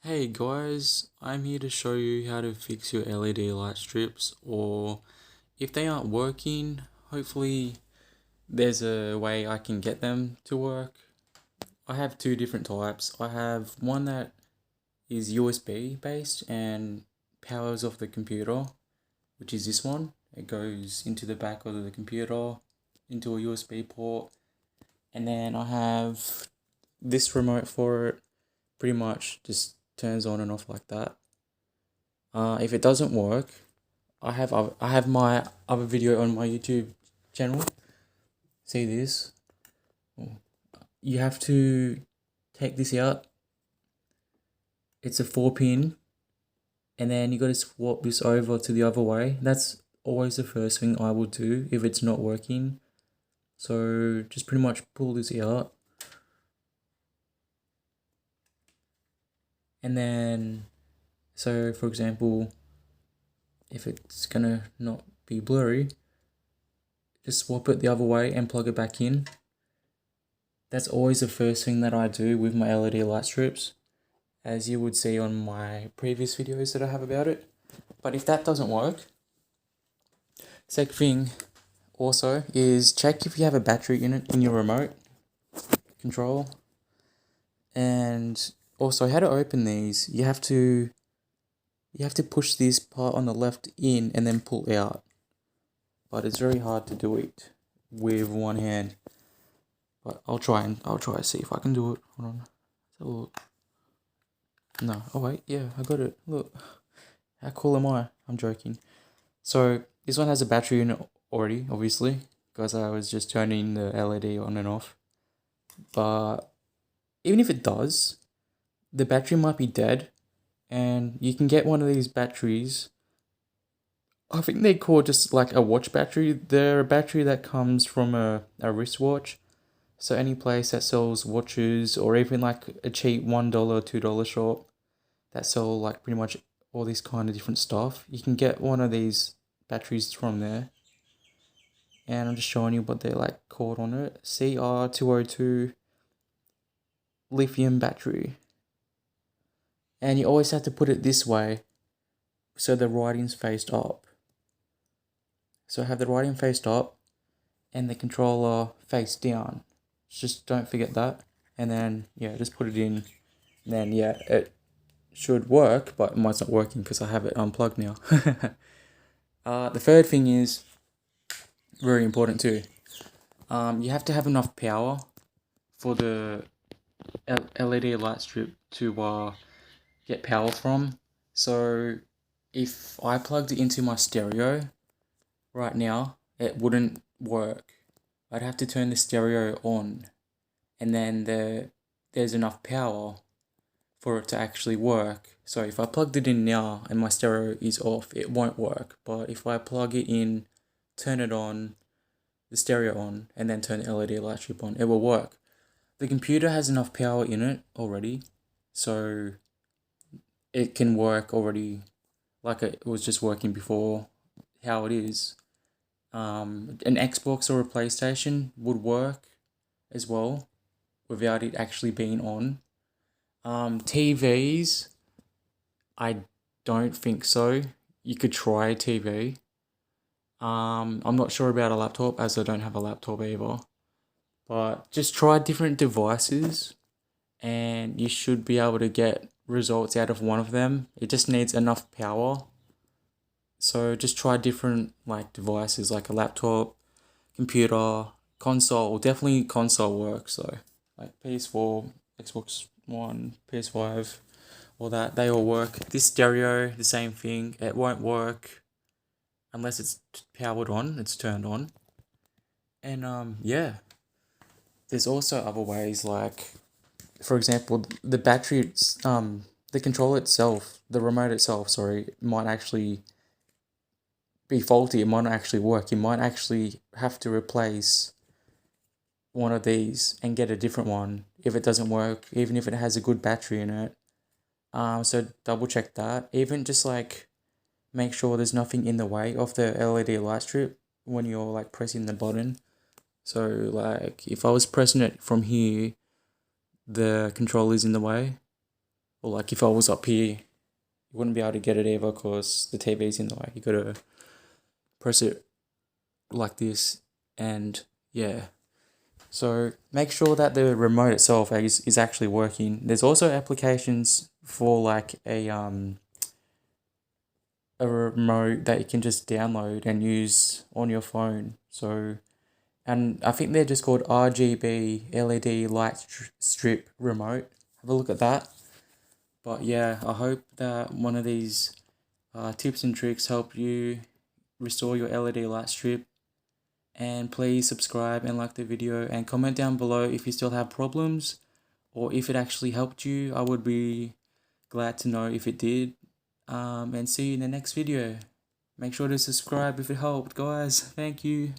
Hey guys, I'm here to show you how to fix your LED light strips, or if they aren't working, hopefully there's a way I can get them to work. I have two different types. I have one that is USB based and powers off the computer, which is this one. It goes into the back of the computer, into a USB port, and then I have this remote for it, pretty much just turns on and off like that. If it doesn't work, I have my other video on my YouTube channel. See this? You have to take this out. It's a 4 pin, and then you got to swap this over to the other way. That's always the first thing I would do if it's not working. So just pretty much pull this out, and then so for example, if it's gonna not be blurry, just swap it the other way and plug it back in. That's always the first thing that I do with my LED light strips, as you would see on my previous videos that I have about it. But if that doesn't work, second thing also is check if you have a battery in it in your remote control. And also how to open these, you have to push this part on the left in and then pull out. But it's very hard to do it with one hand. But I'll try to see if I can do it. Hold on. Let's have a look. No. Oh wait, yeah, I got it. Look. How cool am I? I'm joking. So this one has a battery in it already, obviously, because I was just turning the LED on and off. But even if it does, the battery might be dead, and you can get one of these batteries. I think they call just like a watch battery. They're a battery that comes from a wristwatch. So any place that sells watches, or even like a cheap $1, $2 shop that sell like pretty much all this kind of different stuff, you can get one of these batteries from there. And I'm just showing you what they're like called on it. CR202 lithium battery. And you always have to put it this way so the writing's faced up. So have the writing faced up and the controller face down. Just don't forget that. And then yeah, just put it in. And then yeah, it should work, but mine's not working because I have it unplugged now. The third thing is very important too. You have to have enough power for the LED light strip to get power from. So if I plugged it into my stereo right now, it wouldn't work. I'd have to turn the stereo on, and then there's enough power for it to actually work. So if I plugged it in now and my stereo is off, it won't work. But if I plug it in, turn it on, the stereo on, and then turn the LED light strip on, it will work. The computer has enough power in it already, so it can work already like it was just working before, how it is. An Xbox or a PlayStation would work as well without it actually being on. TVs, I don't think so. You could try a TV. I'm not sure about a laptop as I don't have a laptop either. But just try different devices and you should be able to get results out of one of them. It just needs enough power. So just try different like devices like a laptop, computer, console. Definitely console works though. Like PS4, Xbox One, PS5, all that, they all work. This stereo, the same thing. It won't work unless it's powered on, it's turned on. And yeah, there's also other ways like, for example, the battery, the controller itself, the remote itself, sorry, might actually be faulty. It might not actually work. You might actually have to replace one of these and get a different one if it doesn't work, even if it has a good battery in it. So double check that. Even just like make sure there's nothing in the way of the LED light strip when you're like pressing the button. So like if I was pressing it from here, the controller's in the way. or like if I was up here, you wouldn't be able to get it either because the TV's in the way. You gotta press it like this, and yeah. So make sure that the remote itself is actually working. There's also applications for like a remote that you can just download and use on your phone. So, and I think they're just called RGB LED light strip remote. Have a look at that. But yeah, I hope that one of these tips and tricks help you restore your LED light strip. And please subscribe and like the video and comment down below if you still have problems or if it actually helped you. I would be glad to know if it did. And see you in the next video. Make sure to subscribe if it helped, guys. Thank you.